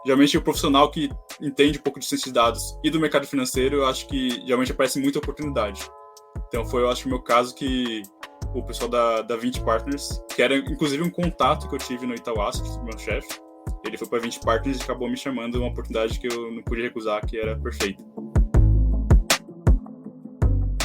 geralmente o profissional que entende um pouco de ciência de dados e do mercado financeiro, eu acho que geralmente aparece muita oportunidade. Então foi, eu acho, o meu caso que o pessoal da 20 Partners, que era inclusive um contato que eu tive no Itaú Asset, meu chefe, ele foi para 20 Partners e acabou me chamando uma oportunidade que eu não podia recusar, que era perfeita.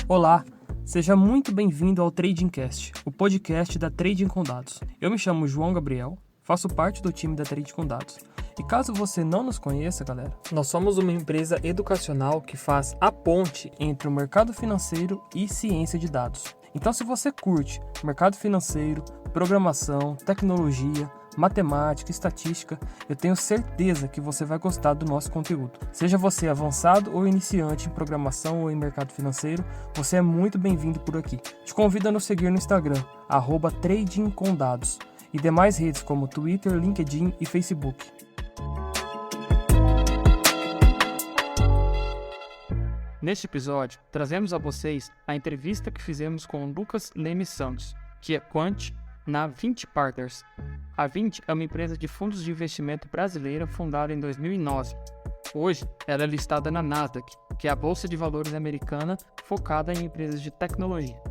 Olá, seja muito bem-vindo ao TradingCast, o podcast da Trading com Dados. Eu me chamo João Gabriel, faço parte do time da Trading com Dados. E caso você não nos conheça, galera, nós somos uma empresa educacional que faz a ponte entre o mercado financeiro e ciência de dados. Então, se você curte mercado financeiro, programação, tecnologia, matemática, estatística, eu tenho certeza que você vai gostar do nosso conteúdo. Seja você avançado ou iniciante em programação ou em mercado financeiro, você é muito bem-vindo por aqui. Te convido a nos seguir no Instagram, @tradingcomdados, e demais redes como Twitter, LinkedIn e Facebook. Neste episódio, trazemos a vocês a entrevista que fizemos com o Lucas Leme Santos, que é Quant na 20 Partners. A 20 é uma empresa de fundos de investimento brasileira fundada em 2009. Hoje, ela é listada na Nasdaq, que é a bolsa de valores americana focada em empresas de tecnologia.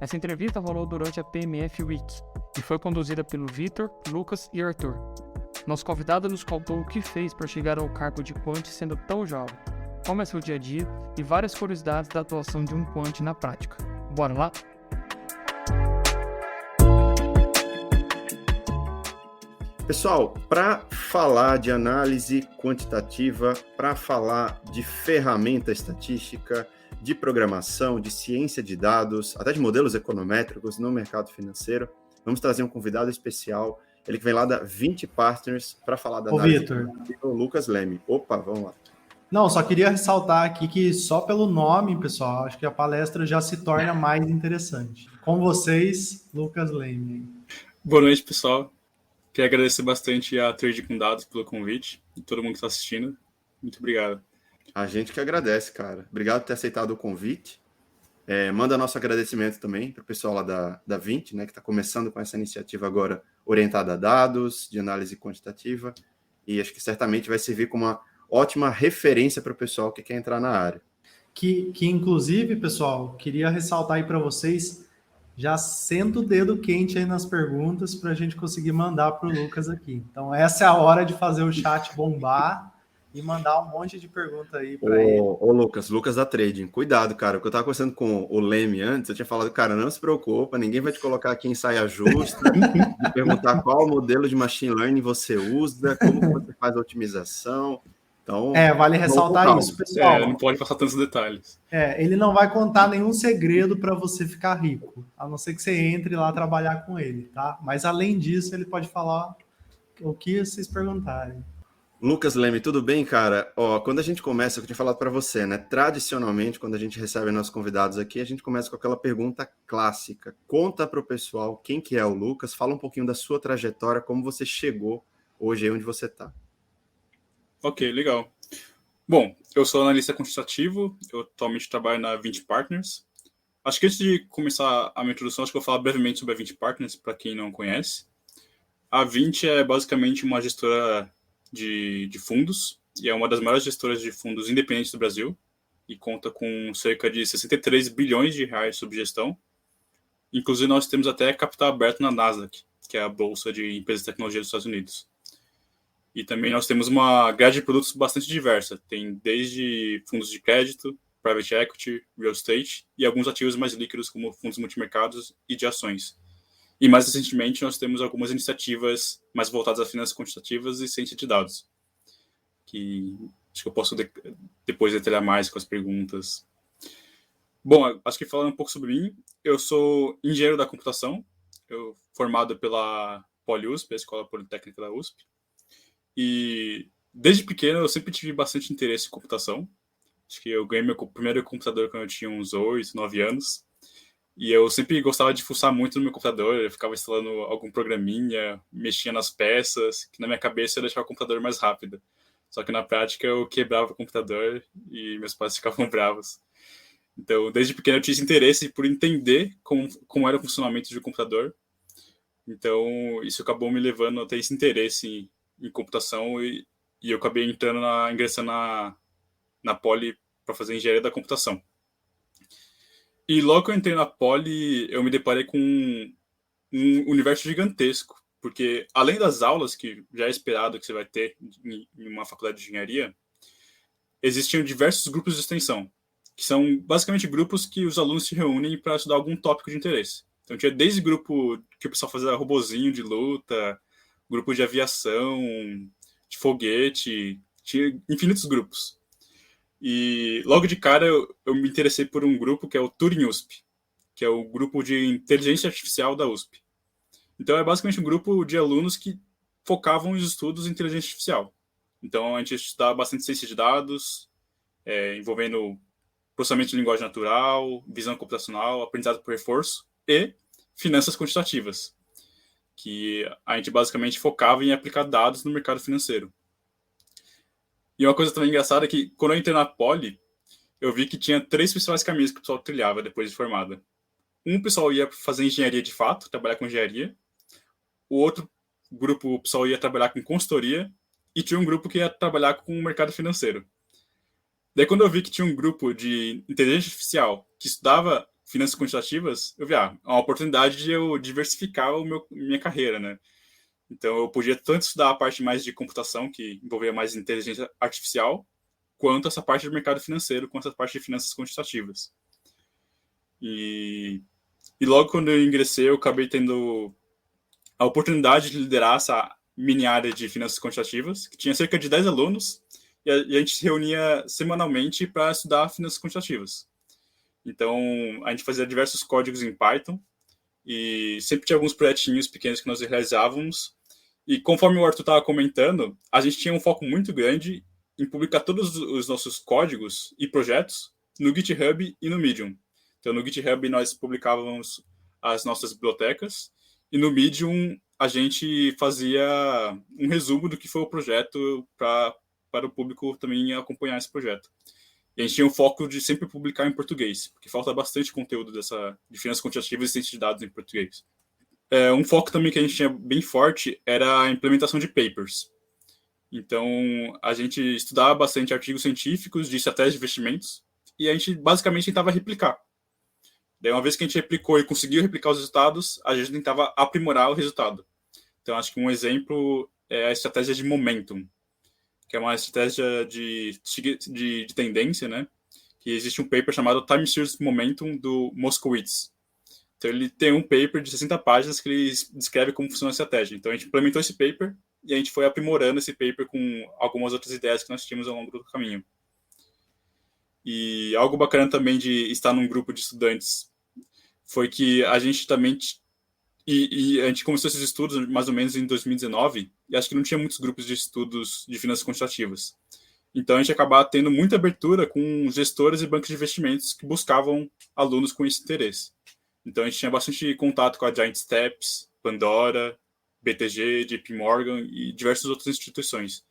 Essa entrevista rolou durante a PMF Week e foi conduzida pelo Vitor, Lucas e Arthur. Nosso convidado nos contou o que fez para chegar ao cargo de Quant sendo tão jovem, como é seu dia a dia e várias curiosidades da atuação de um Quant na prática. Bora lá? Pessoal, para falar de análise quantitativa, para falar de ferramenta estatística, de programação, de ciência de dados, até de modelos econométricos no mercado financeiro, vamos trazer um convidado especial, ele que vem lá da 20 Partners para falar da análise quantitativa, o Lucas Leme. Opa, vamos lá. Não, só queria ressaltar aqui que só pelo nome, pessoal, acho que a palestra já se torna mais interessante. Com vocês, Lucas Leme. Boa noite, pessoal. Queria agradecer bastante a Trading com Dados pelo convite e todo mundo que está assistindo. Muito obrigado. A gente que agradece, cara. Obrigado por ter aceitado o convite. Manda nosso agradecimento também para o pessoal lá da 20, né, que está começando com essa iniciativa agora orientada a dados, de análise quantitativa, e acho que certamente vai servir como uma ótima referência para o pessoal que quer entrar na área. Que inclusive, pessoal, queria ressaltar aí para vocês, já senta o dedo quente aí nas perguntas para a gente conseguir mandar para o Lucas aqui. Então, essa é a hora de fazer o chat bombar e mandar um monte de pergunta aí para ele. Ô Lucas da Trading, cuidado, cara, porque eu estava conversando com o Leme antes, eu tinha falado, cara, não se preocupa, ninguém vai te colocar aqui em saia justa, de perguntar qual modelo de machine learning você usa, como você faz a otimização. Então, vale ressaltar isso, pessoal. Não pode passar tantos detalhes. Ele não vai contar nenhum segredo para você ficar rico, a não ser que você entre lá trabalhar com ele, tá? Mas além disso, ele pode falar o que vocês perguntarem. Lucas Leme, tudo bem, cara? Quando a gente começa, eu tinha falado para você, né? Tradicionalmente, quando a gente recebe nossos convidados aqui, a gente começa com aquela pergunta clássica. Conta para o pessoal quem que é o Lucas, fala um pouquinho da sua trajetória, como você chegou hoje aí onde você está. Ok, legal. Bom, eu sou analista quantitativo, eu atualmente trabalho na 20 Partners. Acho que antes de começar a minha introdução, acho que eu vou falar brevemente sobre a 20 Partners, para quem não conhece. A 20 é basicamente uma gestora de fundos, e é uma das maiores gestoras de fundos independentes do Brasil, e conta com cerca de 63 bilhões de reais sob gestão. Inclusive, nós temos até capital aberto na Nasdaq, que é a bolsa de empresas de tecnologia dos Estados Unidos. E também nós temos uma grade de produtos bastante diversa. Tem desde fundos de crédito, private equity, real estate e alguns ativos mais líquidos como fundos multimercados e de ações. E mais recentemente nós temos algumas iniciativas mais voltadas a finanças quantitativas e ciência de dados, que acho que eu posso depois detalhar mais com as perguntas. Bom, acho que falando um pouco sobre mim, eu sou engenheiro da computação, eu formado pela PoliUSP, a Escola Politécnica da USP. E desde pequeno eu sempre tive bastante interesse em computação. Acho que eu ganhei meu primeiro computador quando eu tinha uns 8, 9 anos. E eu sempre gostava de fuçar muito no meu computador. Eu ficava instalando algum programinha, mexia nas peças, que na minha cabeça eu deixava o computador mais rápido. Só que na prática eu quebrava o computador e meus pais ficavam bravos. Então, desde pequeno eu tinha esse interesse por entender como era o funcionamento de um computador. Então, isso acabou me levando a ter esse interesse em computação e e eu acabei ingressando na Poli para fazer engenharia da computação. E logo que eu entrei na Poli, eu me deparei com um universo gigantesco, porque além das aulas, que já é esperado que você vai ter em uma faculdade de engenharia, existiam diversos grupos de extensão, que são basicamente grupos que os alunos se reúnem para estudar algum tópico de interesse. Então tinha desde grupo que o pessoal fazia robozinho de luta, grupo de aviação, de foguete, tinha infinitos grupos. E logo de cara eu me interessei por um grupo que é o Turing USP, que é o grupo de inteligência artificial da USP. Então é basicamente um grupo de alunos que focavam os estudos em inteligência artificial. Então a gente estudava bastante ciência de dados, envolvendo processamento de linguagem natural, visão computacional, aprendizado por reforço e finanças quantitativas, que a gente basicamente focava em aplicar dados no mercado financeiro. E uma coisa também engraçada é que quando eu entrei na Poli, eu vi que tinha 3 principais caminhos que o pessoal trilhava depois de formada. Um pessoal ia fazer engenharia de fato, trabalhar com engenharia. O outro grupo, o pessoal ia trabalhar com consultoria. E tinha um grupo que ia trabalhar com o mercado financeiro. Daí quando eu vi que tinha um grupo de inteligência artificial que estudava finanças quantitativas, eu vi, é uma oportunidade de eu diversificar minha carreira, né? Então eu podia tanto estudar a parte mais de computação, que envolvia mais inteligência artificial, quanto essa parte do mercado financeiro, quanto essa parte de finanças quantitativas. E logo quando eu ingressei, eu acabei tendo a oportunidade de liderar essa mini área de finanças quantitativas, que tinha cerca de 10 alunos, e a gente se reunia semanalmente para estudar finanças quantitativas. Então, a gente fazia diversos códigos em Python, e sempre tinha alguns projetinhos pequenos que nós realizávamos. E conforme o Arthur estava comentando, a gente tinha um foco muito grande em publicar todos os nossos códigos e projetos no GitHub e no Medium. Então, no GitHub nós publicávamos as nossas bibliotecas, e no Medium a gente fazia um resumo do que foi o projeto para o público também acompanhar esse projeto. E a gente tinha o foco de sempre publicar em português, porque falta bastante conteúdo de finanças quantitativas e ciência de dados em português. Um foco também que a gente tinha bem forte era a implementação de papers. Então, a gente estudava bastante artigos científicos de estratégias de investimentos e a gente basicamente tentava replicar. Daí, uma vez que a gente replicou e conseguiu replicar os resultados, a gente tentava aprimorar o resultado. Então, acho que um exemplo é a estratégia de momentum, que é uma estratégia de tendência, né? Que existe um paper chamado Time Series Momentum, do Moskowitz. Então, ele tem um paper de 60 páginas que ele descreve como funciona a estratégia. Então, a gente implementou esse paper e a gente foi aprimorando esse paper com algumas outras ideias que nós tínhamos ao longo do caminho. E algo bacana também de estar num grupo de estudantes foi que a gente também... E a gente começou esses estudos mais ou menos em 2019, e acho que não tinha muitos grupos de estudos de finanças quantitativas. Então, a gente acabava tendo muita abertura com gestores e bancos de investimentos que buscavam alunos com esse interesse. Então, a gente tinha bastante contato com a Giant Steps, Pandora, BTG, JP Morgan e diversas outras instituições.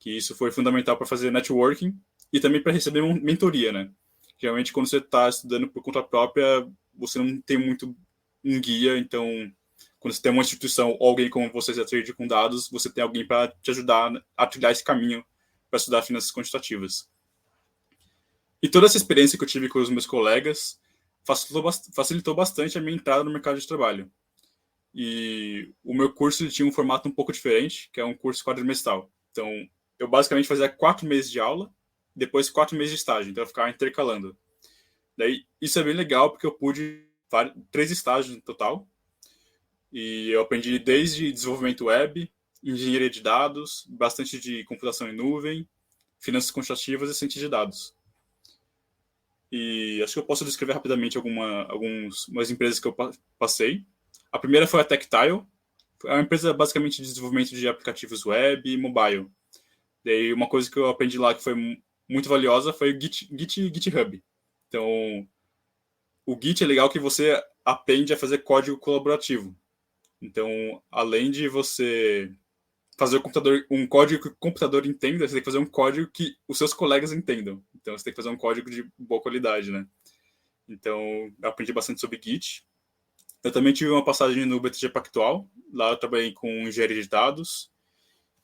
Que isso foi fundamental para fazer networking e também para receber mentoria, né? Geralmente, quando você está estudando por conta própria, você não tem muito um guia, então, quando você tem uma instituição ou alguém como vocês a Trade com dados, você tem alguém para te ajudar a trilhar esse caminho para estudar finanças quantitativas. E toda essa experiência que eu tive com os meus colegas facilitou bastante a minha entrada no mercado de trabalho. E o meu curso ele tinha um formato um pouco diferente, que é um curso quadrimestral. Então, eu basicamente fazia 4 meses de aula, depois 4 meses de estágio, então eu ficava intercalando. Daí, isso é bem legal, porque eu pude 3 estágios no total, e eu aprendi desde desenvolvimento web, engenharia de dados, bastante de computação em nuvem, finanças quantitativas e ciência de dados. E acho que eu posso descrever rapidamente algumas empresas que eu passei. A primeira foi a Tactile, é uma empresa basicamente de desenvolvimento de aplicativos web e mobile. Daí uma coisa que eu aprendi lá que foi muito valiosa foi o GitHub. Então, o Git é legal que você aprende a fazer código colaborativo. Então, além de você fazer um código que o computador entenda, você tem que fazer um código que os seus colegas entendam. Então, você tem que fazer um código de boa qualidade, né? Então, eu aprendi bastante sobre Git. Eu também tive uma passagem no BTG Pactual. Lá eu trabalhei com engenharia de dados.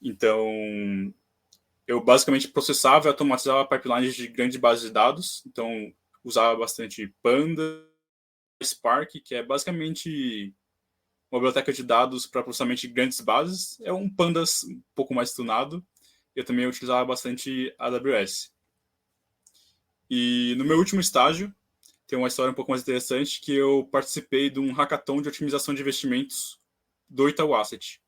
Então, eu basicamente processava e automatizava pipelines de grandes bases de dados. Então, usava bastante Panda, Spark, que é basicamente uma biblioteca de dados para processamento de grandes bases. É um Pandas um pouco mais tunado. Eu também utilizava bastante AWS. E no meu último estágio, tem uma história um pouco mais interessante, que eu participei de um hackathon de otimização de investimentos do Itaú Asset.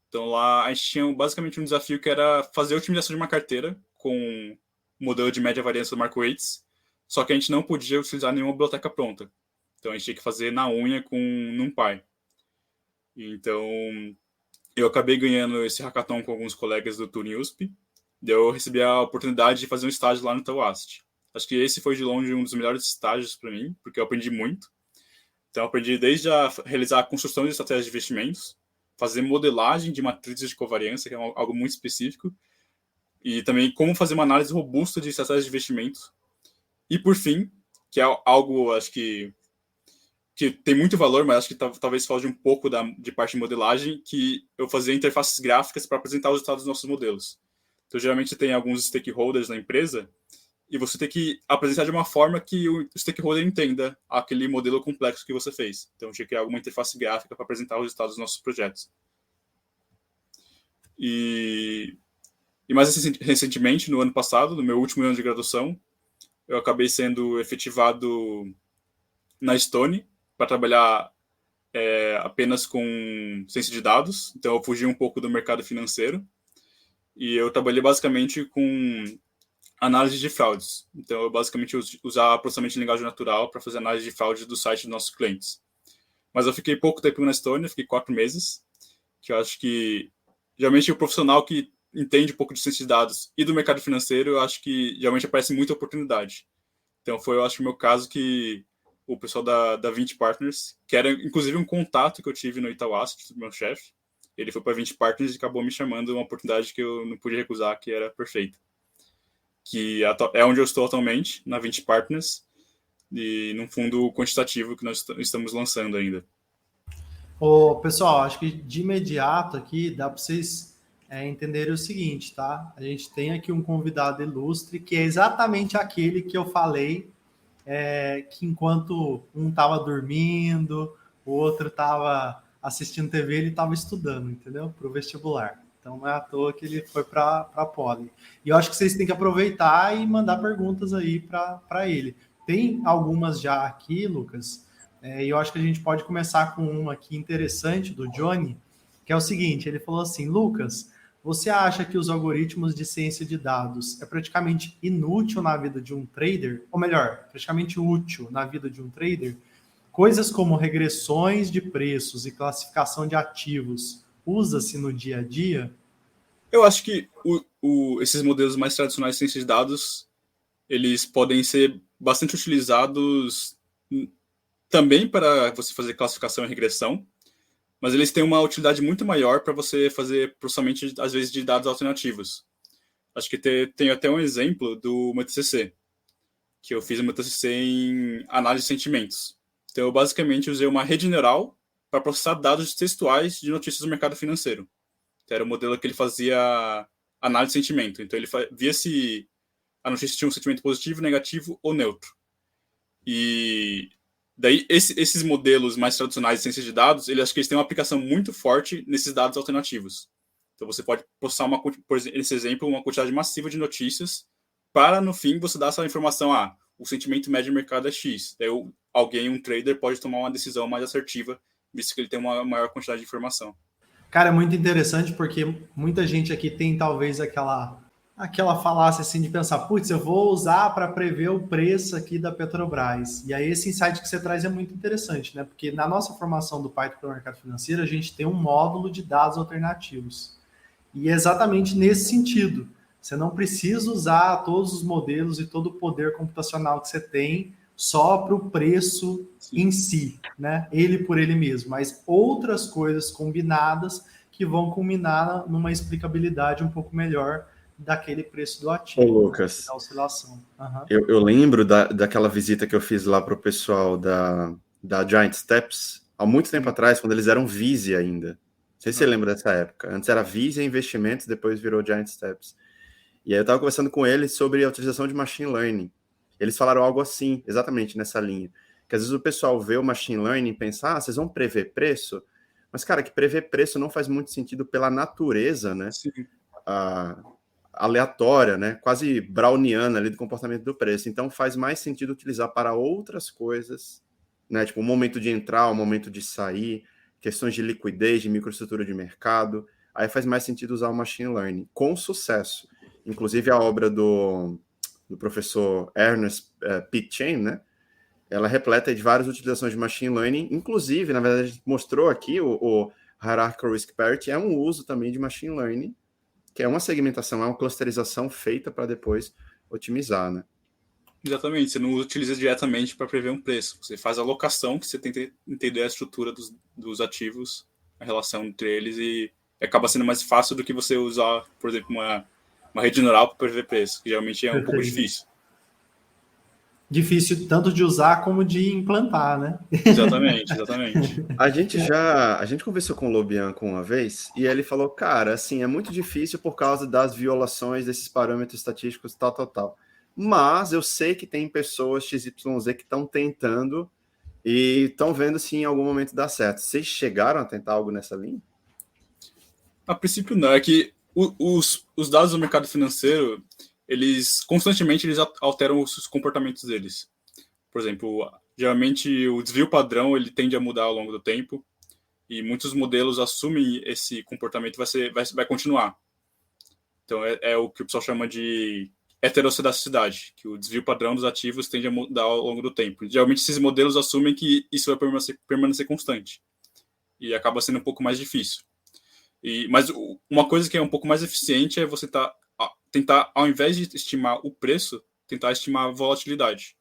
Então lá a gente tinha basicamente um desafio que era fazer a otimização de uma carteira com o modelo de média variância do Markowitz, só que a gente não podia utilizar nenhuma biblioteca pronta. Então a gente tinha que fazer na unha com NumPy. Então eu acabei ganhando esse hackathon com alguns colegas do Turing USP. Daí eu recebi a oportunidade de fazer um estágio lá no Itaú Asset. Acho que esse foi de longe um dos melhores estágios para mim, porque eu aprendi muito. Então eu aprendi desde a realizar a construção de estratégias de investimentos, fazer modelagem de matrizes de covariância, que é algo muito específico, e também como fazer uma análise robusta de estratégias de investimento. E por fim, que é algo, acho que tem muito valor, mas acho que talvez foge um pouco de parte de modelagem, que eu fazia interfaces gráficas para apresentar os resultados dos nossos modelos. Então geralmente tem alguns stakeholders na empresa, e você tem que apresentar de uma forma que o stakeholder entenda aquele modelo complexo que você fez. Então, tinha que criar alguma interface gráfica para apresentar os resultados dos nossos projetos. E mais recentemente, no ano passado, no meu último ano de graduação, eu acabei sendo efetivado na Stone para trabalhar apenas com ciência de dados. Então, eu fugi um pouco do mercado financeiro e eu trabalhei basicamente com análise de fraudes. Então, eu basicamente usava processamento de linguagem natural para fazer análise de fraude do site dos nossos clientes. Mas eu fiquei pouco tempo na Estônia, fiquei 4 meses, que eu acho que, geralmente, o profissional que entende um pouco de ciência de dados e do mercado financeiro, eu acho que, geralmente, aparece muita oportunidade. Então, foi, eu acho, o meu caso que o pessoal da 20 Partners, que era, inclusive, um contato que eu tive no Itaú Asset, do meu chefe, ele foi para 20 Partners e acabou me chamando uma oportunidade que eu não podia recusar, que era perfeita. Que é onde eu estou atualmente, na 20 Partners, e num fundo quantitativo que nós estamos lançando ainda. Ô, pessoal, acho que de imediato aqui dá para vocês entenderem o seguinte, tá? A gente tem aqui um convidado ilustre, que é exatamente aquele que eu falei, que enquanto um estava dormindo, o outro estava assistindo TV, ele estava estudando, entendeu? Para o vestibular. Então não é à toa que ele foi para a Poli. E eu acho que vocês têm que aproveitar e mandar perguntas aí para ele. Tem algumas já aqui, Lucas, e eu acho que a gente pode começar com uma aqui interessante do Johnny, que é o seguinte: ele falou assim, Lucas, você acha que os algoritmos de ciência de dados é praticamente inútil na vida de um trader? Ou melhor, praticamente útil na vida de um trader? Coisas como regressões de preços e classificação de ativos usa-se no dia a dia? Eu acho que esses modelos mais tradicionais de ciência de dados, eles podem ser bastante utilizados também para você fazer classificação e regressão, mas eles têm uma utilidade muito maior para você fazer processamento, às vezes, de dados alternativos. Acho que tem até um exemplo do meu TCC, que eu fiz o meu TCC em análise de sentimentos. Então, eu basicamente usei uma rede neural para processar dados textuais de notícias do mercado financeiro. Então, era o modelo que ele fazia análise de sentimento. Então, ele via se a notícia tinha um sentimento positivo, negativo ou neutro. E daí, esses modelos mais tradicionais de ciência de dados, acho que eles têm uma aplicação muito forte nesses dados alternativos. Então, você pode processar, por esse exemplo, uma quantidade massiva de notícias para, no fim, você dar essa informação, o sentimento médio do mercado é X. Daí, um trader, pode tomar uma decisão mais assertiva, visto que ele tem uma maior quantidade de informação. Cara, é muito interessante porque muita gente aqui tem talvez aquela falácia assim de pensar, putz, eu vou usar para prever o preço aqui da Petrobras. E aí esse insight que você traz é muito interessante, né? Porque na nossa formação do Python para o mercado financeiro, a gente tem um módulo de dados alternativos. E é exatamente nesse sentido. Você não precisa usar todos os modelos e todo o poder computacional que você tem só para o preço em si, né? Ele por ele mesmo, mas outras coisas combinadas que vão culminar numa explicabilidade um pouco melhor daquele preço do ativo. Ô, Lucas, da oscilação. Uhum. Eu lembro daquela visita que eu fiz lá para o pessoal da Giant Steps, há muito tempo atrás, quando eles eram Vise ainda. Não sei se você lembra dessa época. Antes era Vise Investimentos, depois virou Giant Steps. E aí eu estava conversando com eles sobre a utilização de machine learning. Eles falaram algo assim, exatamente nessa linha. Que às vezes o pessoal vê o machine learning e pensa, vocês vão prever preço? Mas, cara, que prever preço não faz muito sentido pela natureza, né? Sim. Aleatória, né? Quase browniana ali do comportamento do preço. Então faz mais sentido utilizar para outras coisas, né? Tipo o momento de entrar, o momento de sair, questões de liquidez, de microestrutura de mercado. Aí faz mais sentido usar o machine learning, com sucesso. Inclusive a obra do professor Ernest Pichain, né? Ela é repleta de várias utilizações de machine learning. Inclusive, na verdade, a gente mostrou aqui o Hierarchical Risk Parity é um uso também de machine learning, que é uma segmentação, é uma clusterização feita para depois otimizar, né? Exatamente, você não utiliza diretamente para prever um preço. Você faz a alocação, que você tem que entender a estrutura dos ativos, a relação entre eles, e acaba sendo mais fácil do que você usar, por exemplo, uma rede neural para prever preço, que geralmente é um pouco difícil. Difícil tanto de usar como de implantar, né? Exatamente. A gente conversou com o Lobianco uma vez e ele falou, cara, assim, é muito difícil por causa das violações desses parâmetros estatísticos, tal. Mas eu sei que tem pessoas XYZ que estão tentando e estão vendo se em algum momento dá certo. Vocês chegaram a tentar algo nessa linha? A princípio não, é que os dados do mercado financeiro, eles constantemente alteram os comportamentos deles. Por exemplo, geralmente o desvio padrão ele tende a mudar ao longo do tempo e muitos modelos assumem esse comportamento vai continuar. Então é o que o pessoal chama de heterossedasticidade, que o desvio padrão dos ativos tende a mudar ao longo do tempo. Geralmente esses modelos assumem que isso vai permanecer constante e acaba sendo um pouco mais difícil. Mas uma coisa que é um pouco mais eficiente é você tentar, ao invés de estimar o preço, tentar estimar a volatilidade.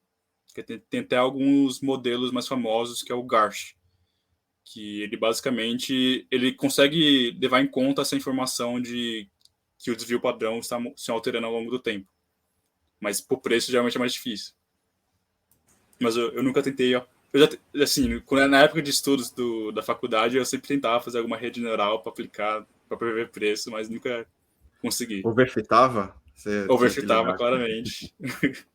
Tem até alguns modelos mais famosos, que é o Garch, que ele basicamente ele consegue levar em conta essa informação de que o desvio padrão está se alterando ao longo do tempo. Mas por preço geralmente é mais difícil. Mas eu nunca tentei, ó. Assim, na época de estudos da faculdade, eu sempre tentava fazer alguma rede neural para aplicar, para prever preço, mas nunca consegui. Overfitava? Overfitava, claramente.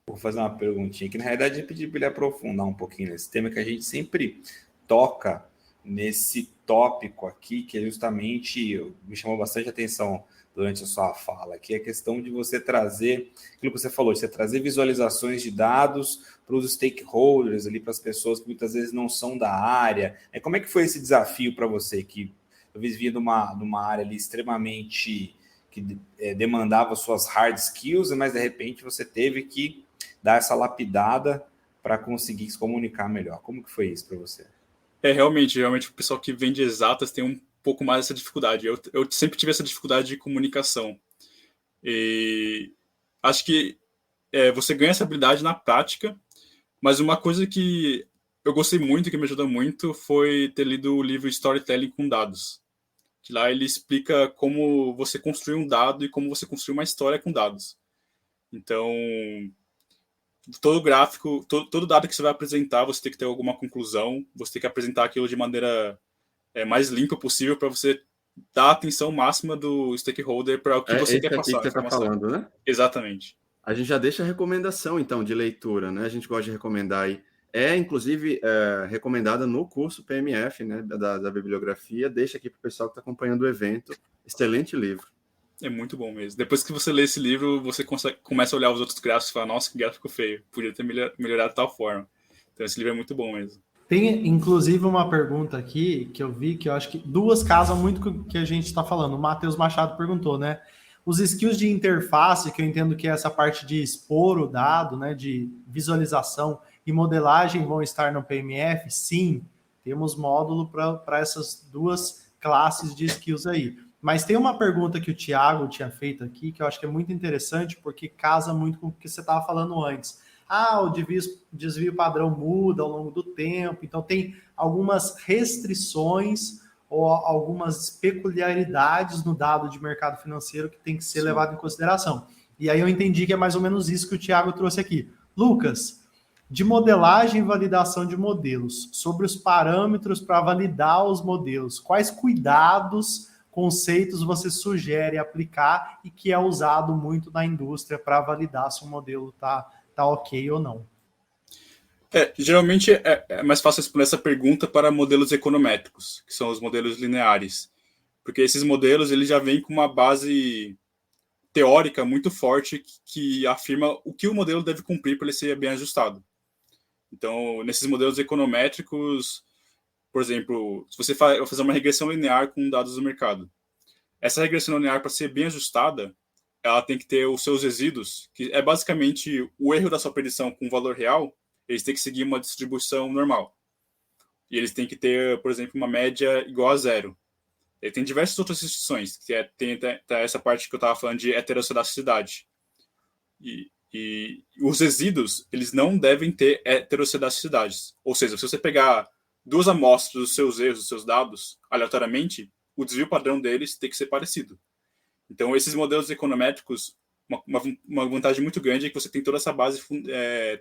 Vou fazer uma perguntinha, que na realidade eu pedi para ele aprofundar um pouquinho nesse tema, que a gente sempre toca nesse tópico aqui, que é justamente, me chamou bastante atenção durante a sua fala, que é a questão de você trazer, aquilo que você falou, de você trazer visualizações de dados para os stakeholders, ali, para as pessoas que muitas vezes não são da área. Como é que foi esse desafio para você, que talvez vinha de uma área ali extremamente que demandava suas hard skills, mas de repente você teve que dar essa lapidada para conseguir se comunicar melhor. Como que foi isso para você? Realmente o pessoal que vem de exatas tem um pouco mais essa dificuldade. Eu sempre tive essa dificuldade de comunicação. E acho que você ganha essa habilidade na prática, mas uma coisa que eu gostei muito, que me ajudou muito, foi ter lido o livro Storytelling com Dados. Que lá ele explica como você construir um dado e como você construir uma história com dados. Então, todo gráfico, todo dado que você vai apresentar, você tem que ter alguma conclusão, você tem que apresentar aquilo de maneira mais limpa possível para você dar a atenção máxima do stakeholder para o que você quer passar. Que você está falando, né? Exatamente. A gente já deixa a recomendação, então, de leitura, né? A gente gosta de recomendar aí. Inclusive, recomendada no curso PMF, né? Da bibliografia. Deixa aqui para o pessoal que está acompanhando o evento. Excelente livro. É muito bom mesmo. Depois que você lê esse livro, você começa a olhar os outros gráficos e fala, nossa, que gráfico feio. Podia ter melhorado de tal forma. Então, esse livro é muito bom mesmo. Tem, inclusive, uma pergunta aqui que eu vi, que eu acho que duas casam muito com o que a gente está falando. O Matheus Machado perguntou, né? Os skills de interface, que eu entendo que é essa parte de expor o dado, né, de visualização e modelagem vão estar no PMF? Sim, temos módulo para essas duas classes de skills aí. Mas tem uma pergunta que o Thiago tinha feito aqui, que eu acho que é muito interessante, porque casa muito com o que você estava falando antes. O desvio padrão muda ao longo do tempo, então tem algumas restrições ou algumas peculiaridades no dado de mercado financeiro que tem que ser levado em consideração. E aí eu entendi que é mais ou menos isso que o Thiago trouxe aqui. Lucas, de modelagem e validação de modelos, sobre os parâmetros para validar os modelos, quais cuidados conceitos você sugere aplicar e que é usado muito na indústria para validar se o modelo tá ok ou não? Geralmente é mais fácil responder essa pergunta para modelos econométricos, que são os modelos lineares. Porque esses modelos eles já vêm com uma base teórica muito forte que afirma o que o modelo deve cumprir para ele ser bem ajustado. Então, nesses modelos econométricos, por exemplo, se você fazer uma regressão linear com dados do mercado, essa regressão linear, para ser bem ajustada, ela tem que ter os seus resíduos, que é basicamente o erro da sua predição com valor real, eles têm que seguir uma distribuição normal. E eles têm que ter, por exemplo, uma média igual a zero. Ele tem diversas outras restrições, que tem essa parte que eu estava falando de heterossedasticidade. E os resíduos, eles não devem ter heterossedasticidades. Ou seja, se você pegar duas amostras dos seus erros, dos seus dados, aleatoriamente, o desvio padrão deles tem que ser parecido. Então, esses modelos econométricos, uma vantagem muito grande é que você tem toda essa base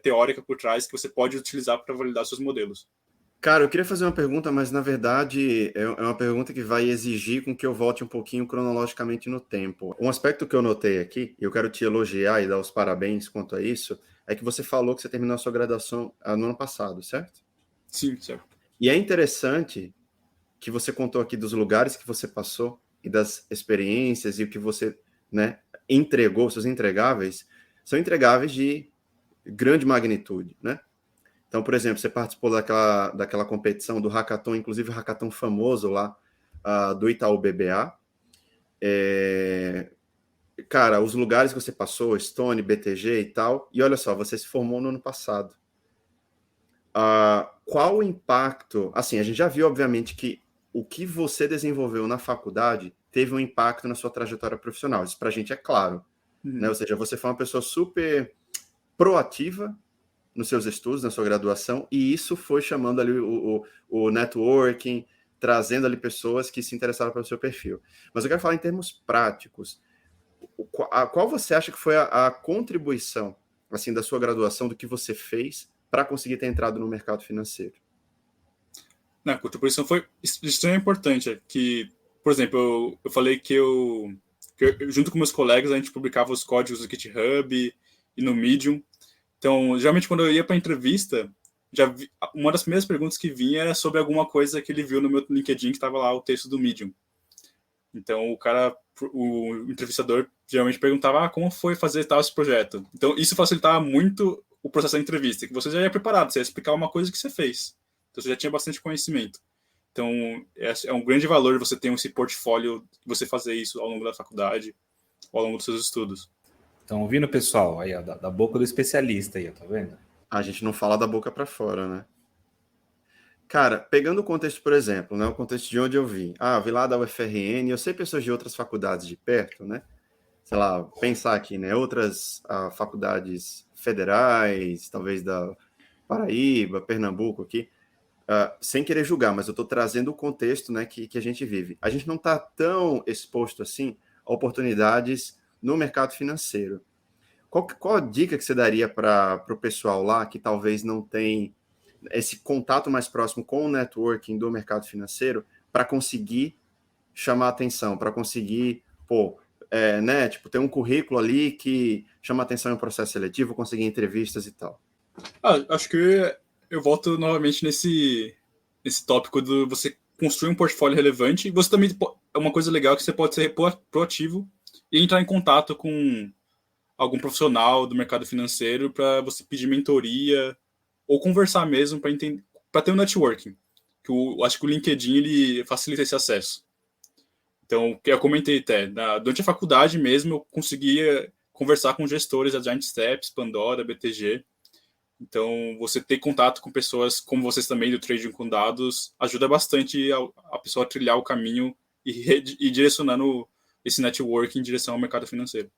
teórica por trás que você pode utilizar para validar seus modelos. Cara, eu queria fazer uma pergunta, mas na verdade é uma pergunta que vai exigir com que eu volte um pouquinho cronologicamente no tempo. Um aspecto que eu notei aqui, e eu quero te elogiar e dar os parabéns quanto a isso, é que você falou que você terminou a sua graduação no ano passado, certo? Sim, certo. E é interessante que você contou aqui dos lugares que você passou e das experiências e o que você, né, entregou, seus entregáveis, são entregáveis de grande magnitude, né? Então, por exemplo, você participou daquela competição do hackathon, inclusive o hackathon famoso lá do Itaú BBA. Cara, os lugares que você passou, Stone, BTG e tal, e olha só, você se formou no ano passado. Qual o impacto? Assim, a gente já viu, obviamente, que o que você desenvolveu na faculdade teve um impacto na sua trajetória profissional. Isso pra gente é claro. Né? Ou seja, você foi uma pessoa super proativa nos seus estudos, na sua graduação, e isso foi chamando ali o networking, trazendo ali pessoas que se interessaram pelo seu perfil. Mas eu quero falar em termos práticos. Qual você acha que foi a contribuição assim, da sua graduação, do que você fez para conseguir ter entrado no mercado financeiro? A contribuição foi extremamente importante. Que, por exemplo, eu falei que eu, junto com meus colegas, a gente publicava os códigos do GitHub e no Medium. Então, geralmente, quando eu ia para a entrevista, uma das primeiras perguntas que vinha era sobre alguma coisa que ele viu no meu LinkedIn, que estava lá o texto do Medium. Então, o entrevistador geralmente perguntava como foi fazer tal esse projeto. Então, isso facilitava muito o processo da entrevista, que você já ia preparado, você ia explicar uma coisa que você fez. Então, você já tinha bastante conhecimento. Então, é um grande valor você ter esse portfólio, você fazer isso ao longo da faculdade, ou ao longo dos seus estudos. Estão ouvindo, pessoal? Aí, ó, da boca do especialista aí, ó, tá vendo? A gente não fala da boca para fora, né? Cara, pegando o contexto, por exemplo, né, o contexto de onde eu vim. Vi lá da UFRN, eu sei pessoas de outras faculdades de perto, né? Sei lá, pensar aqui, né? Outras faculdades federais, talvez da Paraíba, Pernambuco aqui, sem querer julgar, mas eu estou trazendo o contexto, né, que a gente vive. A gente não está tão exposto assim a oportunidades no mercado financeiro. Qual a dica que você daria para o pessoal lá que talvez não tem esse contato mais próximo com o networking do mercado financeiro para conseguir chamar atenção, para conseguir, né, tipo, ter um currículo ali que chama atenção em um processo seletivo, conseguir entrevistas e tal? Acho que eu volto novamente nesse tópico de você construir um portfólio relevante. E você também, é uma coisa legal que você pode ser proativo e entrar em contato com algum profissional do mercado financeiro para você pedir mentoria ou conversar mesmo para ter um networking. Acho que o LinkedIn ele facilita esse acesso. Então, eu comentei até, durante a faculdade mesmo, eu conseguia conversar com gestores da Giant Steps, Pandora, BTG. Então, você ter contato com pessoas como vocês também, do Trading com Dados, ajuda bastante a pessoa a trilhar o caminho e direcionando esse networking em direção ao mercado financeiro.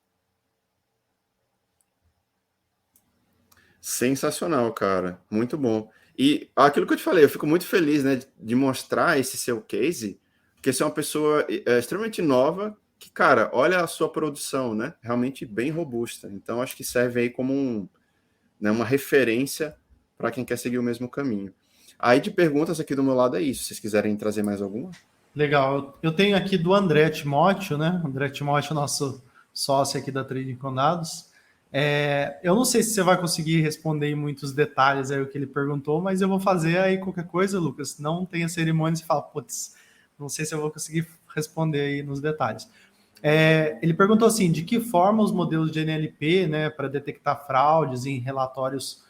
Sensacional, cara. Muito bom. E aquilo que eu te falei, eu fico muito feliz, né, de mostrar esse seu case, porque você é uma pessoa extremamente nova, que, cara, olha a sua produção, né, realmente bem robusta. Então, acho que serve aí como uma referência para quem quer seguir o mesmo caminho. Aí de perguntas aqui do meu lado é isso. Se vocês quiserem trazer mais alguma? Legal. Eu tenho aqui do André Timóteo, né? André Timóteo, nosso sócio aqui da Trading com Dados. Eu não sei se você vai conseguir responder em muitos detalhes aí o que ele perguntou, mas eu vou fazer aí qualquer coisa, Lucas. Não tenha cerimônia e fala, putz, não sei se eu vou conseguir responder aí nos detalhes. Ele perguntou assim, de que forma os modelos de NLP, né, para detectar fraudes em relatórios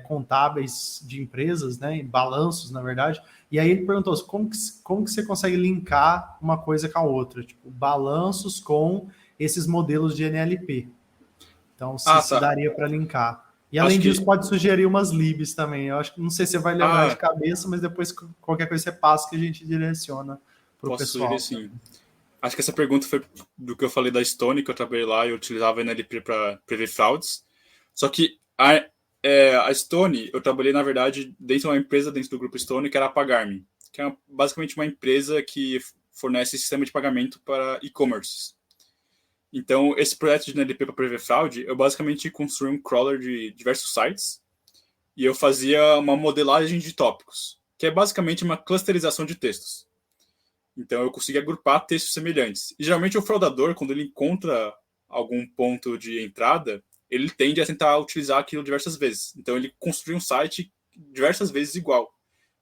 contábeis de empresas, né, em balanços, na verdade. E aí ele perguntou como que você consegue linkar uma coisa com a outra, tipo, balanços com esses modelos de NLP. Então, se Tá. daria para linkar. E além disso, pode sugerir umas libs também. Eu acho que não sei se você vai lembrar de cabeça, mas depois qualquer coisa você passa que a gente direciona para o pessoal. Posso sugerir, sim. Acho que essa pergunta foi do que eu falei da Stone, que eu trabalhei lá e eu utilizava NLP para prever fraudes. Só que a Stone, eu trabalhei, na verdade, dentro de uma empresa dentro do grupo Stone, que era a Pagar.me, que é basicamente uma empresa que fornece sistema de pagamento para e-commerce. Então, esse projeto de NLP para prever fraude, eu basicamente construí um crawler de diversos sites e eu fazia uma modelagem de tópicos, que é basicamente uma clusterização de textos. Então, eu consegui agrupar textos semelhantes. E, geralmente, o fraudador, quando ele encontra algum ponto de entrada, ele tende a tentar utilizar aquilo diversas vezes. Então, ele construiu um site diversas vezes igual.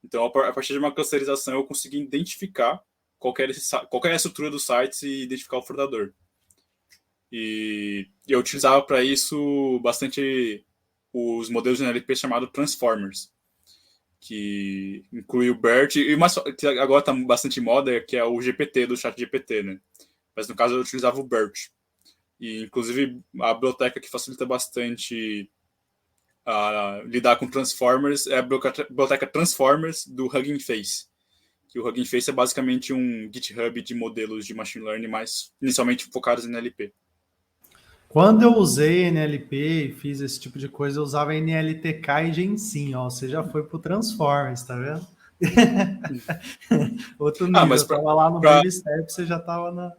Então, a partir de uma clusterização, eu consegui identificar qual é a estrutura do site e identificar o fraudador. E eu utilizava para isso bastante os modelos de NLP chamados Transformers, que inclui o BERT, e que agora está bastante em moda, que é o GPT do ChatGPT, né? Mas no caso eu utilizava o BERT. E inclusive a biblioteca que facilita bastante lidar com Transformers é a biblioteca Transformers do Hugging Face. Que o Hugging Face é basicamente um GitHub de modelos de machine learning, mais inicialmente focados em NLP. Quando eu usei NLP e fiz esse tipo de coisa, eu usava NLTK e Gensim, ó. Você já foi pro Transformers, tá vendo? Outro nível, mas eu tava lá no Baby Step, você já tava na...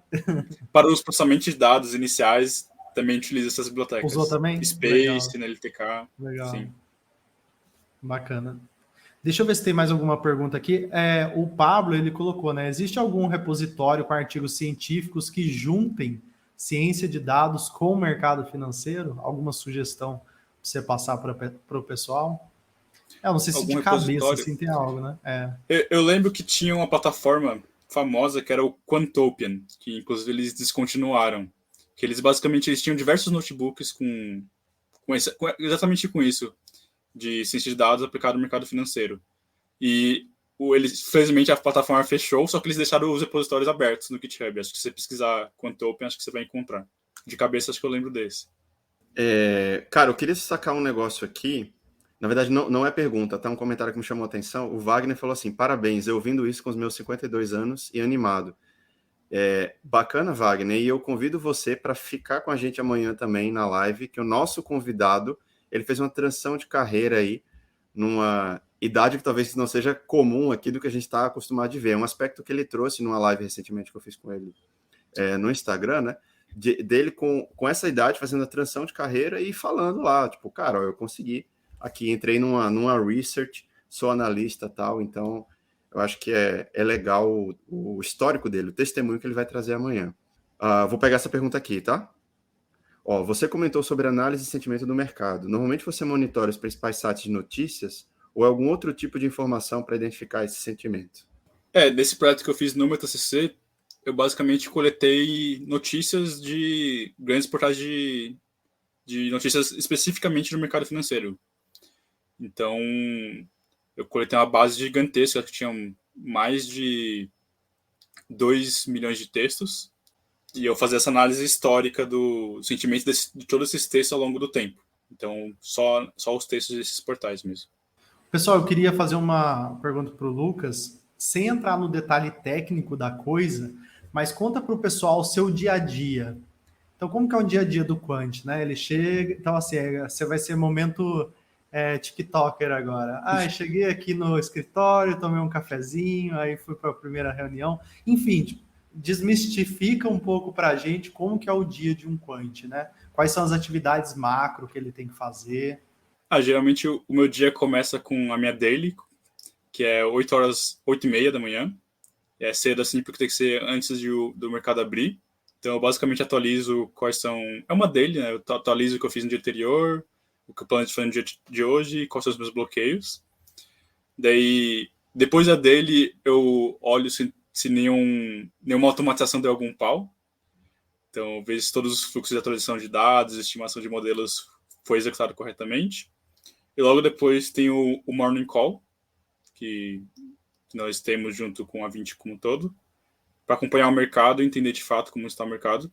Para os processamentos de dados iniciais, também utiliza essas bibliotecas. Usou também? Space, Legal. NLTK. Legal. Sim. Bacana. Deixa eu ver se tem mais alguma pergunta aqui. O Pablo, ele colocou, né? Existe algum repositório com artigos científicos que juntem ciência de dados com o mercado financeiro? Alguma sugestão para você passar para o pessoal? Eu não sei se de cabeça assim tem algo, né? Eu lembro que tinha uma plataforma famosa que era o Quantopian, que inclusive eles descontinuaram. Que eles basicamente tinham diversos notebooks exatamente com isso, de ciência de dados aplicado no mercado financeiro. E felizmente a plataforma fechou, só que eles deixaram os repositórios abertos no GitHub. Acho que se você pesquisar Quantopian, acho que você vai encontrar. De cabeça, acho que eu lembro desse. Cara, eu queria sacar um negócio aqui. Na verdade, não é pergunta, tá? Um comentário que me chamou a atenção. O Wagner falou assim, parabéns, eu ouvindo isso com os meus 52 anos e animado. Bacana, Wagner, e eu convido você para ficar com a gente amanhã também na live, que o nosso convidado, ele fez uma transição de carreira aí, numa idade que talvez não seja comum aqui do que a gente está acostumado de ver. É um aspecto que ele trouxe numa live recentemente que eu fiz com ele no Instagram, né? Dele com essa idade fazendo a transição de carreira e falando lá, tipo, cara, eu consegui aqui, entrei numa research, sou analista e tal, então eu acho que é legal o histórico dele, o testemunho que ele vai trazer amanhã. Vou pegar essa pergunta aqui, tá? Você comentou sobre análise e sentimento do mercado. Normalmente você monitora os principais sites de notícias ou algum outro tipo de informação para identificar esse sentimento? Nesse projeto que eu fiz no meu TCC, eu basicamente coletei notícias de grandes portais de notícias especificamente no mercado financeiro. Então, eu coletei uma base gigantesca que tinha mais de 2 milhões de textos e eu fazia essa análise histórica do sentimento de todos esses textos ao longo do tempo. Então, só os textos desses portais mesmo. Pessoal, eu queria fazer uma pergunta para o Lucas, sem entrar no detalhe técnico da coisa, mas conta para o pessoal o seu dia a dia. Então, como que é o dia a dia do Quant, né? Ele chega, então assim, você vai ser momento TikToker agora. Cheguei aqui no escritório, tomei um cafezinho, aí fui para a primeira reunião. Enfim, desmistifica um pouco para a gente como que é o dia de um Quant, né? Quais são as atividades macro que ele tem que fazer? Geralmente o meu dia começa com a minha daily, que é 8h30 da manhã. cedo assim, porque tem que ser antes do mercado abrir. Então, eu basicamente atualizo quais são... É uma daily, né? Eu atualizo o que eu fiz no dia anterior, o que eu planejo fazer no dia de hoje e quais são os meus bloqueios. Daí, depois da daily, eu olho se nenhuma automatização deu algum pau. Então, vejo se todos os fluxos de atualização de dados, estimação de modelos foi executado corretamente. E logo depois tem o Morning Call, que nós temos junto com a 20 como um todo, para acompanhar o mercado e entender de fato como está o mercado.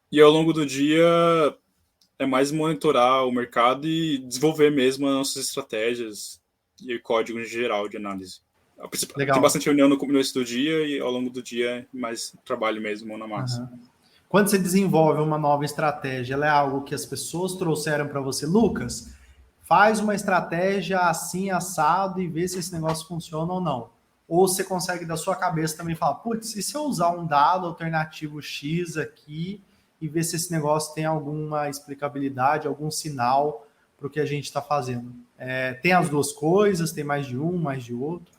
E ao longo do dia é mais monitorar o mercado e desenvolver mesmo as nossas estratégias e código em geral de análise. Legal. Tem bastante reunião no começo do dia e ao longo do dia mais trabalho mesmo, mão na massa. Uhum. Quando você desenvolve uma nova estratégia, ela é algo que as pessoas trouxeram para você, Lucas, faz uma estratégia assim, assado, e vê se esse negócio funciona ou não. Ou você consegue da sua cabeça também falar, putz, e se eu usar um dado alternativo X aqui e ver se esse negócio tem alguma explicabilidade, algum sinal para o que a gente está fazendo? Tem as duas coisas, tem mais de um, mais de outro?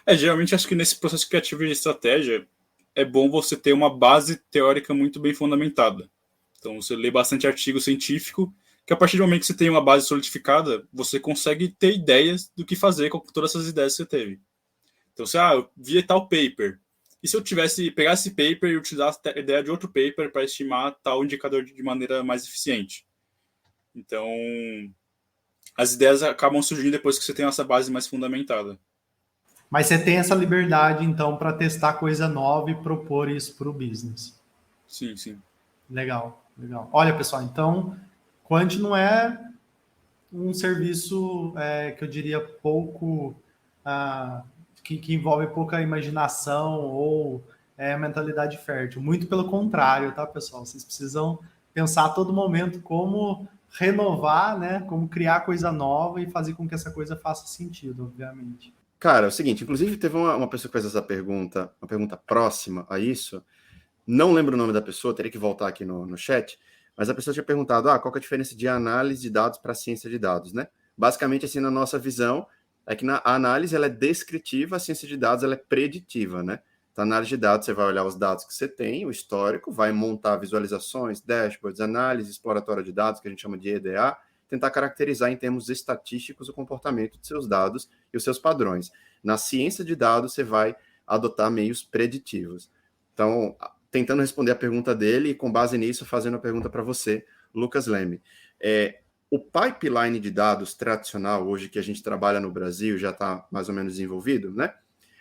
Geralmente acho que nesse processo criativo de estratégia é bom você ter uma base teórica muito bem fundamentada. Então você lê bastante artigo científico, que a partir do momento que você tem uma base solidificada, você consegue ter ideias do que fazer com todas essas ideias que você teve. Então, eu vi tal paper. E se eu pegar esse paper e utilizar a ideia de outro paper para estimar tal indicador de maneira mais eficiente? Então, as ideias acabam surgindo depois que você tem essa base mais fundamentada. Mas você tem essa liberdade, então, para testar coisa nova e propor isso para o business. Sim, sim. Legal, legal. Olha, pessoal, então, Quant não é um serviço que eu diria pouco... que envolve pouca imaginação ou mentalidade fértil. Muito pelo contrário, tá, pessoal? Vocês precisam pensar a todo momento como renovar, né? Como criar coisa nova e fazer com que essa coisa faça sentido, obviamente. Cara, é o seguinte, inclusive teve uma pessoa que fez essa pergunta, uma pergunta próxima a isso. Não lembro o nome da pessoa, teria que voltar aqui no chat, mas a pessoa tinha perguntado, qual que é a diferença de análise de dados para ciência de dados, né? Basicamente, assim, na nossa visão, é que a análise ela é descritiva, a ciência de dados ela é preditiva, né? Então, a análise de dados, você vai olhar os dados que você tem, o histórico, vai montar visualizações, dashboards, análise exploratória de dados, que a gente chama de EDA, tentar caracterizar em termos estatísticos o comportamento de seus dados e os seus padrões. Na ciência de dados, você vai adotar meios preditivos. Então, tentando responder a pergunta dele e, com base nisso, fazendo a pergunta para você, Lucas Leme. O pipeline de dados tradicional, hoje, que a gente trabalha no Brasil, já está mais ou menos desenvolvido, né?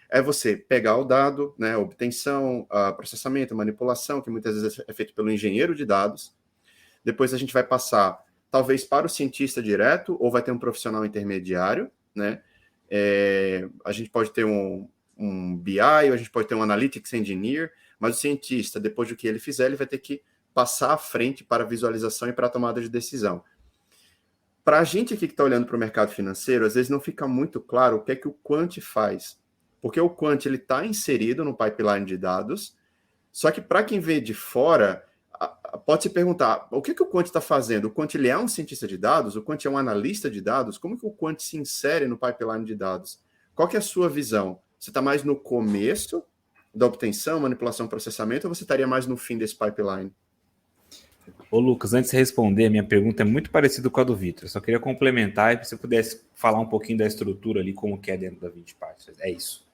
É você pegar o dado, né, obtenção, processamento, manipulação, que muitas vezes é feito pelo engenheiro de dados. Depois a gente vai passar, talvez, para o cientista direto, ou vai ter um profissional intermediário, né? A gente pode ter um BI, ou a gente pode ter um Analytics Engineer, mas o cientista, depois do que ele fizer, ele vai ter que passar à frente para visualização e para a tomada de decisão. Para a gente aqui que está olhando para o mercado financeiro, às vezes não fica muito claro o que é que o Quant faz. Porque o Quant está inserido no pipeline de dados, só que para quem vê de fora, pode se perguntar, o que o Quant está fazendo? O Quant ele é um cientista de dados? O Quant é um analista de dados? Como que o Quant se insere no pipeline de dados? Qual que é a sua visão? Você está mais no começo da obtenção, manipulação, processamento, ou você estaria mais no fim desse pipeline? Ô Lucas, antes de responder, minha pergunta é muito parecida com a do Vitor. Só queria complementar e se você pudesse falar um pouquinho da estrutura ali, como que é dentro da 20 Partners. É isso.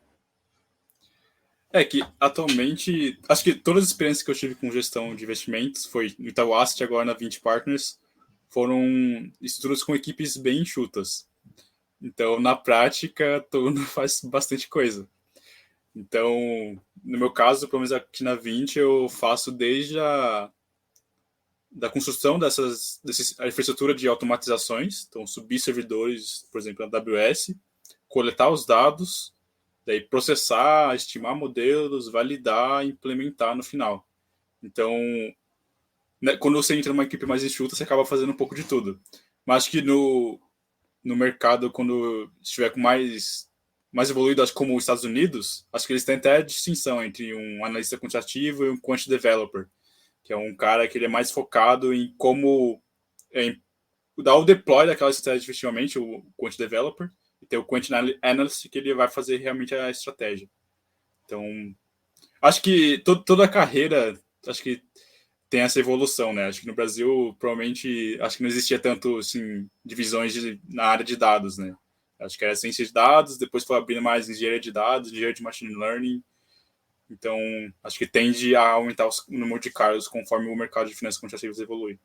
Que atualmente, acho que todas as experiências que eu tive com gestão de investimentos, foi no Itaú Asset, agora na 20 Partners, foram estruturas com equipes bem enxutas. Então, na prática, todo mundo faz bastante coisa. Então, no meu caso, pelo menos aqui na 20, eu faço desde da construção dessa infraestrutura de automatizações, então subir servidores, por exemplo, na AWS, coletar os dados, daí processar, estimar modelos, validar e implementar no final. Então, né, quando você entra numa equipe mais enxuta, você acaba fazendo um pouco de tudo. Mas acho que no mercado, quando estiver com mais evoluído, acho, como os Estados Unidos, acho que eles têm até a distinção entre um analista quantitativo e um quant developer, que é um cara que ele é mais focado em como dar o deploy daquela estratégia efetivamente, o quant developer, e ter o quant analyst, que ele vai fazer realmente a estratégia. Então, acho que toda a carreira, acho que tem essa evolução, né? Acho que no Brasil, provavelmente, acho que não existia tanto, assim, divisões na área de dados, né? Acho que era ciência de dados, depois foi abrindo mais engenharia de dados, engenharia de machine learning. Então, acho que tende a aumentar o número de cargos conforme o mercado de finanças quantitativas evolui.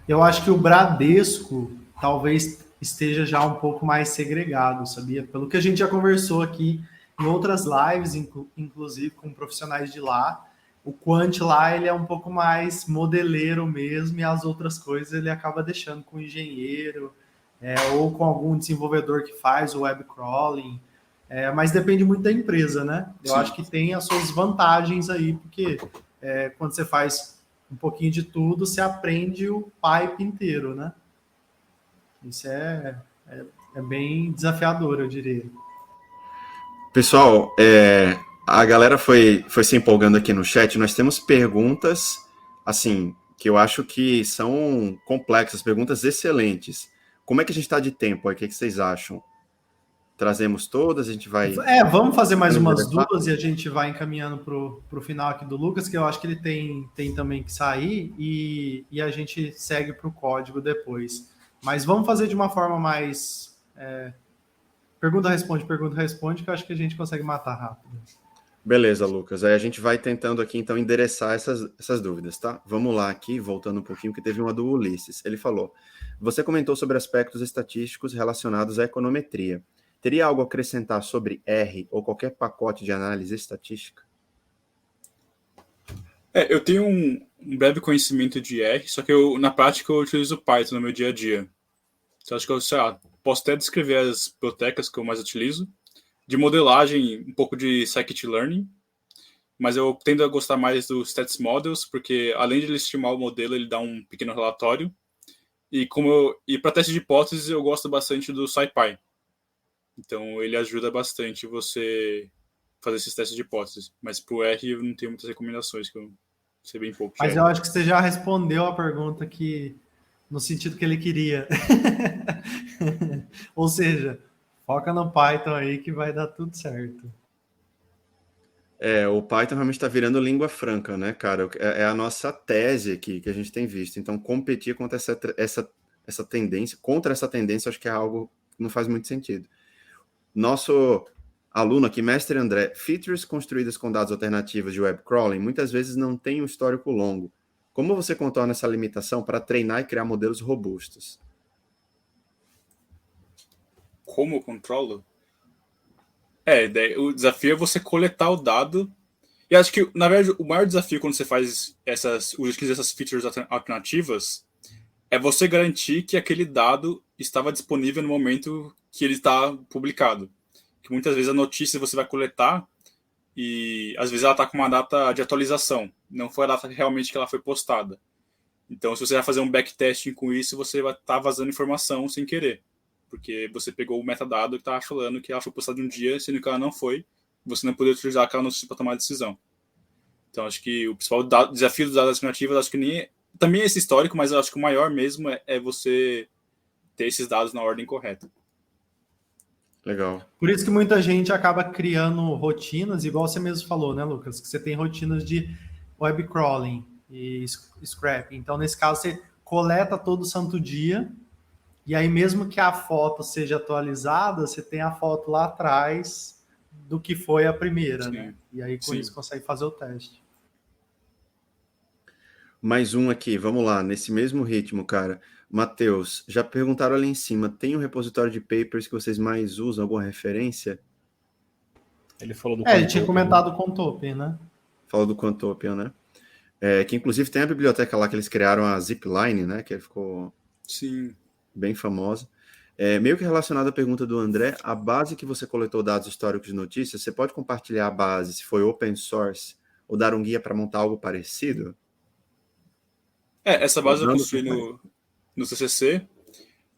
Eu acho que o Bradesco talvez esteja já um pouco mais segregado, sabia? Pelo que a gente já conversou aqui em outras lives, inclusive com profissionais de lá, o Quant lá ele é um pouco mais modeleiro mesmo e as outras coisas ele acaba deixando com o engenheiro ou com algum desenvolvedor que faz o web crawling, mas depende muito da empresa, né? Eu acho que tem as suas vantagens aí, porque quando você faz um pouquinho de tudo, você aprende o pipe inteiro, né? Isso é bem desafiador, eu diria. Pessoal, a galera foi se empolgando aqui no chat. Nós temos perguntas, assim, que eu acho que são complexas, perguntas excelentes. Como é que a gente está de tempo aí? O que vocês acham? Trazemos todas, a gente vai... Vamos fazer mais umas duas e a gente vai encaminhando para o final aqui do Lucas, que eu acho que ele tem também que sair e a gente segue para o código depois. Mas vamos fazer de uma forma mais... pergunta-responde, que eu acho que a gente consegue matar rápido. Beleza, Lucas. Aí a gente vai tentando aqui, então, endereçar essas dúvidas, tá? Vamos lá aqui, voltando um pouquinho, que teve uma do Ulisses. Ele falou, você comentou sobre aspectos estatísticos relacionados à econometria. Teria algo a acrescentar sobre R ou qualquer pacote de análise estatística? Eu tenho um breve conhecimento de R, só que na prática eu utilizo Python no meu dia a dia. Então acho que eu, sei lá, posso até descrever as bibliotecas que eu mais utilizo. De modelagem, um pouco de scikit-learning, mas eu tendo a gostar mais do Stats Models, porque além de ele estimar o modelo, ele dá um pequeno relatório. E para teste de hipóteses, eu gosto bastante do SciPy. Então ele ajuda bastante você fazer esses testes de hipóteses. Mas pro R eu não tenho muitas recomendações, que eu sei bem pouco. Mas eu acho que você já respondeu a pergunta no sentido que ele queria. Ou seja, foca no Python aí que vai dar tudo certo. O Python realmente está virando língua franca, né, cara? É a nossa tese aqui que a gente tem visto. Então, competir contra essa tendência, acho que é algo que não faz muito sentido. Nosso aluno aqui, mestre André, features construídas com dados alternativos de web crawling muitas vezes não têm um histórico longo. Como você contorna essa limitação para treinar e criar modelos robustos? Como eu controlo? O desafio é você coletar o dado. E acho que, na verdade, o maior desafio quando você faz utiliza essas features alternativas é você garantir que aquele dado estava disponível no momento que ele está publicado. Que muitas vezes a notícia você vai coletar e às vezes ela está com uma data de atualização. Não foi a data realmente que ela foi postada. Então, se você vai fazer um backtesting com isso, você vai estar vazando informação sem querer. Porque você pegou o metadado que estava falando que ela foi postada um dia, sendo que ela não foi. Você não poderia utilizar aquela notícia para tomar decisão. Então, acho que o principal desafio dos dados alternativos, acho que também é esse histórico, mas eu acho que o maior mesmo é você ter esses dados na ordem correta. Legal. Por isso que muita gente acaba criando rotinas, igual você mesmo falou, né, Lucas? Que você tem rotinas de web crawling e scraping. Então, nesse caso, você coleta todo santo dia, e aí mesmo que a foto seja atualizada, você tem a foto lá atrás do que foi a primeira, né? E aí com isso consegue fazer o teste. Mais um aqui, vamos lá, nesse mesmo ritmo, cara. Matheus, já perguntaram ali em cima, tem um repositório de papers que vocês mais usam, alguma referência? Ele falou do ele tinha comentado o Contopian, né? Falou do Contopian, né? Que inclusive tem a biblioteca lá que eles criaram, a Zipline, né? Que ficou bem famosa. Meio que relacionado à pergunta do André, a base que você coletou dados históricos de notícias, você pode compartilhar a base, se foi open source, ou dar um guia para montar algo parecido? Essa base eu construí no CCC,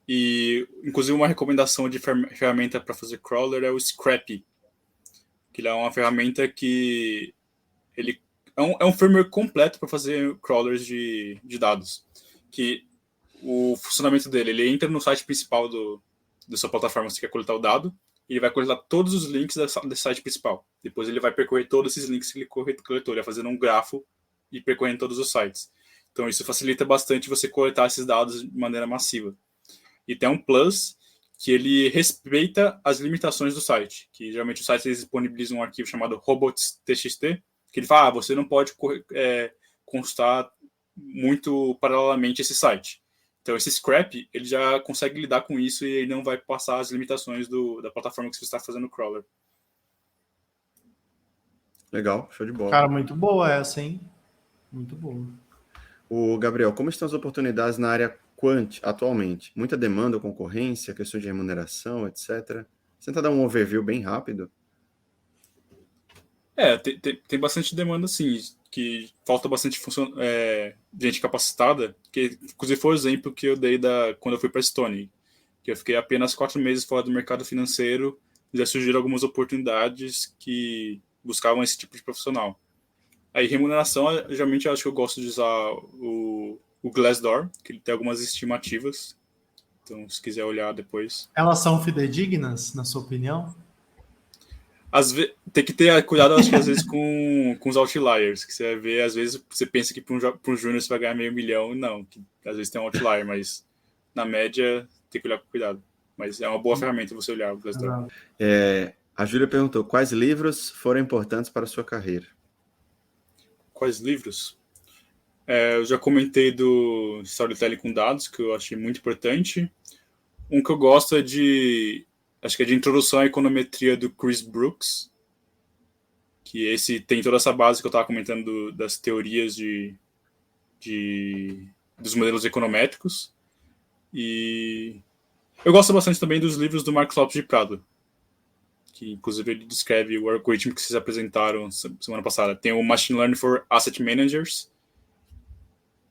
e inclusive uma recomendação de ferramenta para fazer crawler é o Scrappy, que ele é uma ferramenta que ele é um framework completo para fazer crawlers de dados, que o funcionamento dele, ele entra no site principal da sua plataforma, você quer coletar o dado, ele vai coletar todos os links desse site principal. Depois ele vai percorrer todos esses links que ele coletou. Ele vai fazendo um grafo e percorrendo todos os sites. Então isso facilita bastante você coletar esses dados de maneira massiva. E tem um plus que ele respeita as limitações do site. Que geralmente os sites disponibilizam um arquivo chamado robots.txt, que ele fala, você não pode constar muito paralelamente esse site. Então, esse scrap, ele já consegue lidar com isso e ele não vai passar as limitações da plataforma que você está fazendo o crawler. Legal, show de bola. Cara, muito boa essa, hein? Muito boa. O Gabriel, como estão as oportunidades na área quant atualmente? Muita demanda ou concorrência, questões de remuneração, etc. Você tenta dar um overview bem rápido? Tem bastante demanda, sim, que falta bastante gente capacitada, que inclusive foi o exemplo que eu dei quando eu fui para a Estônia, que eu fiquei apenas 4 meses fora do mercado financeiro e já surgiram algumas oportunidades que buscavam esse tipo de profissional. Aí, remuneração, geralmente eu acho que eu gosto de usar o Glassdoor, que ele tem algumas estimativas, então se quiser olhar depois. Elas são fidedignas, na sua opinião? Tem que ter cuidado, acho que às vezes com os outliers, que você vai ver, às vezes você pensa que para um júnior você vai ganhar $500 000, não, que às vezes tem um outlier, mas na média tem que olhar com cuidado. Mas é uma boa ferramenta você olhar o Glassdoor. A Júlia perguntou, quais livros foram importantes para a sua carreira? Quais livros? Eu já comentei do Storytelling com Dados, que eu achei muito importante. Um que eu gosto acho que é de Introdução à Econometria do Chris Brooks, que esse tem toda essa base que eu estava comentando das teorias dos modelos econométricos. E eu gosto bastante também dos livros do Marcos Lopes de Prado, que inclusive ele descreve o algoritmo que vocês apresentaram semana passada. Tem o Machine Learning for Asset Managers,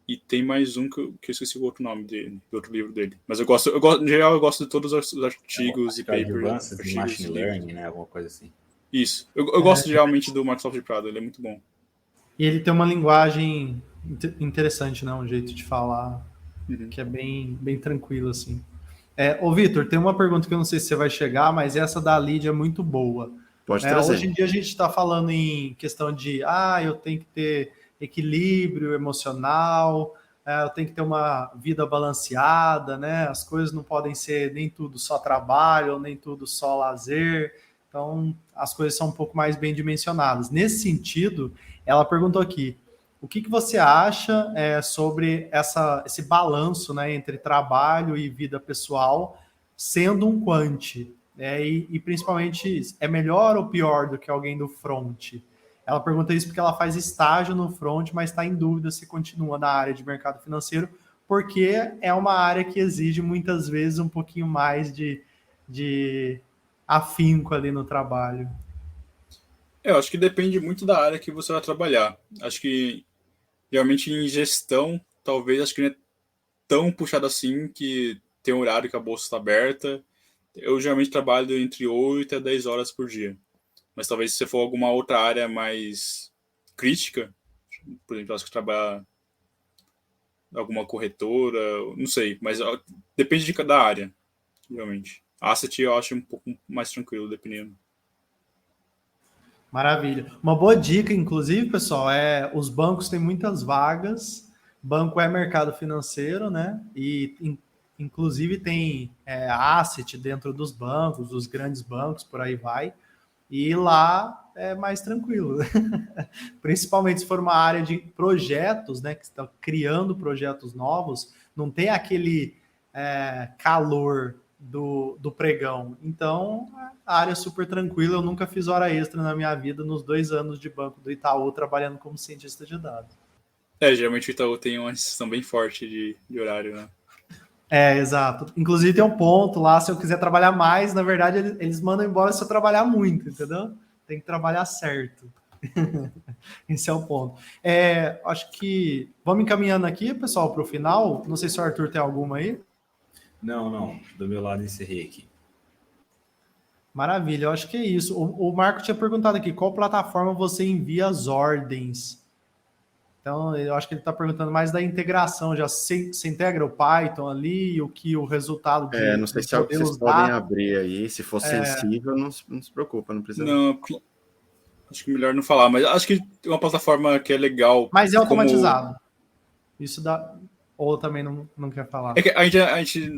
e tem mais um que eu esqueci o outro nome dele, do outro livro dele. Mas em geral, eu gosto de todos os artigos e papers. De Machine Learning, né? Alguma coisa assim. Isso. Eu gosto geralmente do Marcos Lopes de Prado, ele é muito bom. E ele tem uma linguagem interessante, né? Um jeito de falar que é bem, bem tranquilo, assim. Ô, Vitor, tem uma pergunta que eu não sei se você vai chegar, mas essa da Lídia é muito boa. Pode trazer. Hoje em dia a gente está falando em questão de eu tenho que ter equilíbrio emocional, eu tenho que ter uma vida balanceada, né? As coisas não podem ser nem tudo só trabalho, nem tudo só lazer. Então, as coisas são um pouco mais bem dimensionadas. Nesse sentido, ela perguntou aqui, o que você acha sobre esse balanço, né, entre trabalho e vida pessoal, sendo um quant? E principalmente, é melhor ou pior do que alguém do front? Ela pergunta isso porque ela faz estágio no front, mas está em dúvida se continua na área de mercado financeiro, porque é uma área que exige muitas vezes um pouquinho mais de afinco ali no trabalho. Eu acho que depende muito da área que você vai trabalhar. Acho que, realmente, em gestão, talvez, acho que não é tão puxado assim, que tem um horário que a bolsa está aberta. Eu, geralmente, trabalho entre 8 a 10 horas por dia. Mas talvez se você for alguma outra área mais crítica, por exemplo, acho que trabalhar em alguma corretora, não sei, mas depende da área, realmente. Asset eu acho um pouco mais tranquilo, dependendo. Maravilha. Uma boa dica, inclusive, pessoal, os bancos têm muitas vagas. Banco é mercado financeiro, né? E inclusive tem asset dentro dos bancos, dos grandes bancos, por aí vai. E lá é mais tranquilo. Principalmente se for uma área de projetos, né? Que está criando projetos novos, não tem aquele calor do pregão. Então, a área é super tranquila. Eu nunca fiz hora extra na minha vida nos 2 anos de banco do Itaú trabalhando como cientista de dados. Geralmente o Itaú tem uma restrição bem forte de horário, né? Exato. Inclusive tem um ponto lá, se eu quiser trabalhar mais, na verdade eles mandam embora se eu trabalhar muito, entendeu? Tem que trabalhar certo. Esse é o ponto. Acho que vamos encaminhando aqui, pessoal, para o final. Não sei se o Arthur tem alguma aí. Não. Do meu lado encerrei aqui. Maravilha, eu acho que é isso. O Marco tinha perguntado aqui, qual plataforma você envia as ordens? Então, eu acho que ele está perguntando mais da integração. Já se integra o Python ali, o que o resultado de... Não sei se é algo que vocês podem abrir aí. Se for sensível, não se preocupa, não precisa. Não, acho que melhor não falar, mas acho que é uma plataforma que é legal. Mas é automatizado. Isso dá... Ou também não quer falar? É que a gente...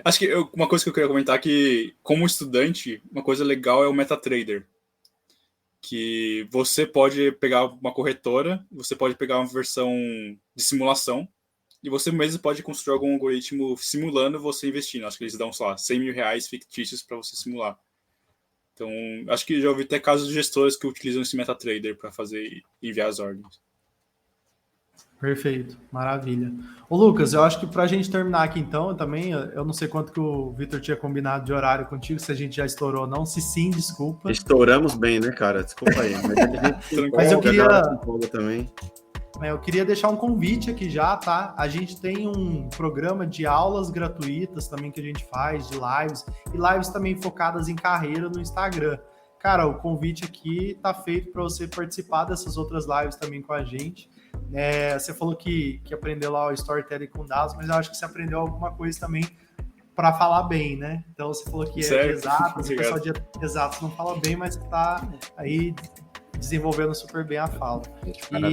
Acho que uma coisa que eu queria comentar é que, como estudante, uma coisa legal é o MetaTrader. Que você pode pegar uma corretora, você pode pegar uma versão de simulação, e você mesmo pode construir algum algoritmo simulando você investindo. Acho que eles dão, sei lá, 100 mil reais fictícios para você simular. Então, acho que já ouvi até casos de gestores que utilizam esse MetaTrader para fazer e enviar as ordens. Perfeito, maravilha. Ô Lucas, eu acho que para a gente terminar aqui então, eu não sei quanto que o Vitor tinha combinado de horário contigo, se a gente já estourou ou não, se sim, desculpa. Estouramos bem, né, cara? Desculpa aí. Mas eu queria queria deixar um convite aqui já, tá? A gente tem um programa de aulas gratuitas também que a gente faz, de lives, e lives também focadas em carreira no Instagram. Cara, o convite aqui tá feito para você participar dessas outras lives também com a gente. Você falou que aprendeu lá o storytelling com dados, mas eu acho que você aprendeu alguma coisa também para falar bem, né? Então você falou que é de exatos, o pessoal de exatos não fala bem, mas está aí desenvolvendo super bem a fala.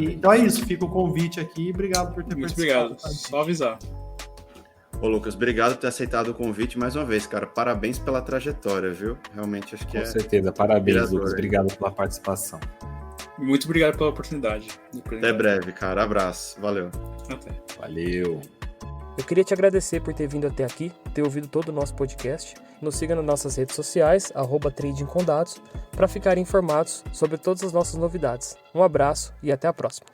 Então é isso, fica o convite aqui. Obrigado por ter participado. Muito obrigado, só avisar. Ô Lucas, obrigado por ter aceitado o convite mais uma vez, cara. Parabéns pela trajetória, viu? Realmente acho que Com certeza, parabéns, inspirador, Lucas. Obrigado pela participação. Muito obrigado pela oportunidade. Até breve, cara. Abraço. Valeu. Até. Valeu. Eu queria te agradecer por ter vindo até aqui, ter ouvido todo o nosso podcast. Nos siga nas nossas redes sociais, @tradingcondados, para ficarem informados sobre todas as nossas novidades. Um abraço e até a próxima.